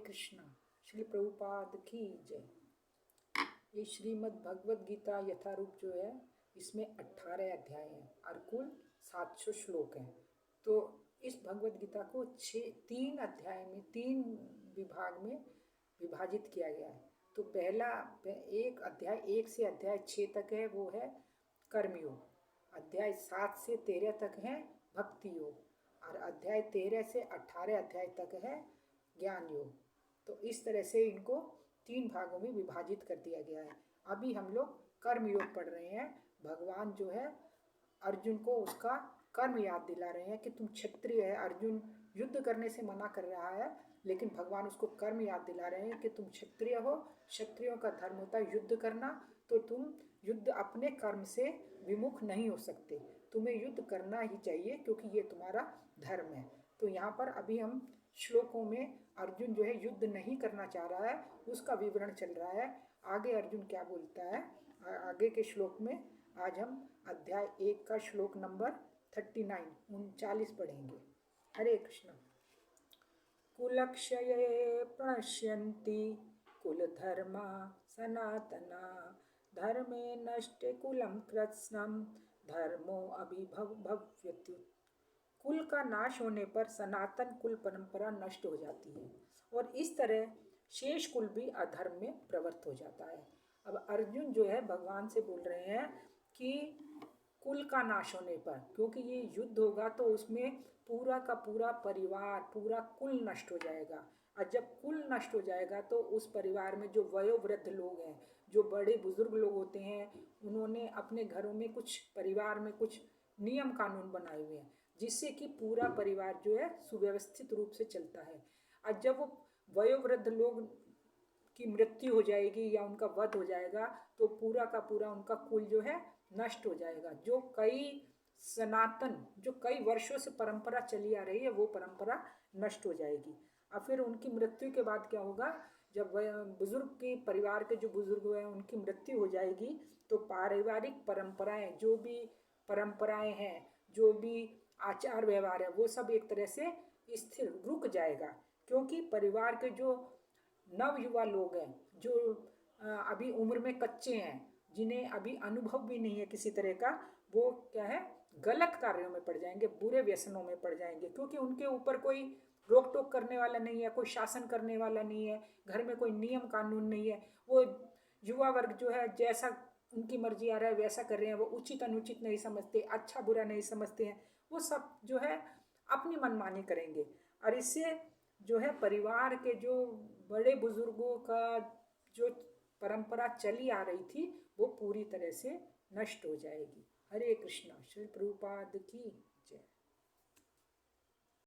कृष्णा। श्री प्रभुपाद की जय। ये श्रीमद् भगवद गीता यथारूप जो है, इसमें 18 अध्याय हैं और कुल 700 श्लोक हैं। तो इस भगवद गीता को 3 अध्याय में 3 विभाग में विभाजित किया गया है। तो पहला एक अध्याय 1 से अध्याय 6 तक है, वो है कर्मयोग। अध्याय 7 से 13 तक है भक्ति योग और अध्याय 13 से 18 अध्याय तक है ज्ञान योग। तो इस तरह से इनको 3 भागों में विभाजित कर दिया गया है। अभी हम लोग कर्म योग पढ़ रहे हैं। भगवान जो है अर्जुन को उसका कर्म याद दिला रहे हैं कि तुम क्षत्रिय है। अर्जुन युद्ध करने से मना कर रहा है, लेकिन भगवान उसको कर्म याद दिला रहे हैं कि तुम क्षत्रिय हो, क्षत्रियों का धर्म होता है युद्ध करना, तो तुम युद्ध अपने कर्म से विमुख नहीं हो सकते, तुम्हें युद्ध करना ही चाहिए क्योंकि ये तुम्हारा धर्म है। तो यहाँ पर अभी हम श्लोकों में अर्जुन जो है युद्ध नहीं करना चाह रहा है, उसका विवरण चल रहा है। आगे अर्जुन क्या बोलता है आगे के श्लोक में। आज हम अध्याय 1 का श्लोक नंबर 39 पढ़ेंगे। हरे कृष्ण। कुलक्षये प्रणश्यन्ति कुलधर्मा सनातना धर्मे नष्टे कुलं कृत्स्नं धर्मो अभिभव्यति। कुल का नाश होने पर सनातन कुल परंपरा नष्ट हो जाती है और इस तरह शेष कुल भी अधर्म में प्रवृत्त हो जाता है। अब अर्जुन जो है भगवान से बोल रहे हैं कि कुल का नाश होने पर, क्योंकि ये युद्ध होगा तो उसमें पूरा का पूरा परिवार, पूरा कुल नष्ट हो जाएगा। और जब कुल नष्ट हो जाएगा तो उस परिवार में जो वयोवृद्ध लोग हैं, जो बड़े बुजुर्ग लोग होते हैं, उन्होंने अपने घरों में कुछ परिवार में कुछ नियम कानून बनाए हुए हैं जिससे कि पूरा परिवार जो है सुव्यवस्थित रूप से चलता है। और जब वो वयोवृद्ध लोग की मृत्यु हो जाएगी या उनका वध हो जाएगा तो पूरा का पूरा उनका कुल जो है नष्ट हो जाएगा। जो कई वर्षों से परंपरा चली आ रही है वो परंपरा नष्ट हो जाएगी। और फिर उनकी मृत्यु के बाद क्या होगा, जब बुजुर्ग के परिवार के जो बुजुर्ग हैं उनकी मृत्यु हो जाएगी तो पारिवारिक परंपराएं, जो भी परंपराएं हैं, जो भी आचार व्यवहार है, वो सब एक तरह से स्थिर रुक जाएगा। क्योंकि परिवार के जो नव युवा लोग हैं, जो अभी उम्र में कच्चे हैं, जिन्हें अभी अनुभव भी नहीं है किसी तरह का, वो क्या है गलत कार्यों में पड़ जाएंगे, बुरे व्यसनों में पड़ जाएंगे। क्योंकि उनके ऊपर कोई रोक टोक करने वाला नहीं है, कोई शासन करने वाला नहीं है, घर में कोई नियम कानून नहीं है। वो युवा वर्ग जो है जैसा उनकी मर्जी आ रहा है वैसा कर रहे हैं। वो उचित अनुचित नहीं समझते, अच्छा बुरा नहीं समझते हैं, वो सब जो है अपनी मनमानी करेंगे। और इससे जो है परिवार के जो बड़े बुजुर्गों का जो परंपरा चली आ रही थी वो पूरी तरह से नष्ट हो जाएगी। हरे कृष्णा। श्री प्रभुपाद की जय।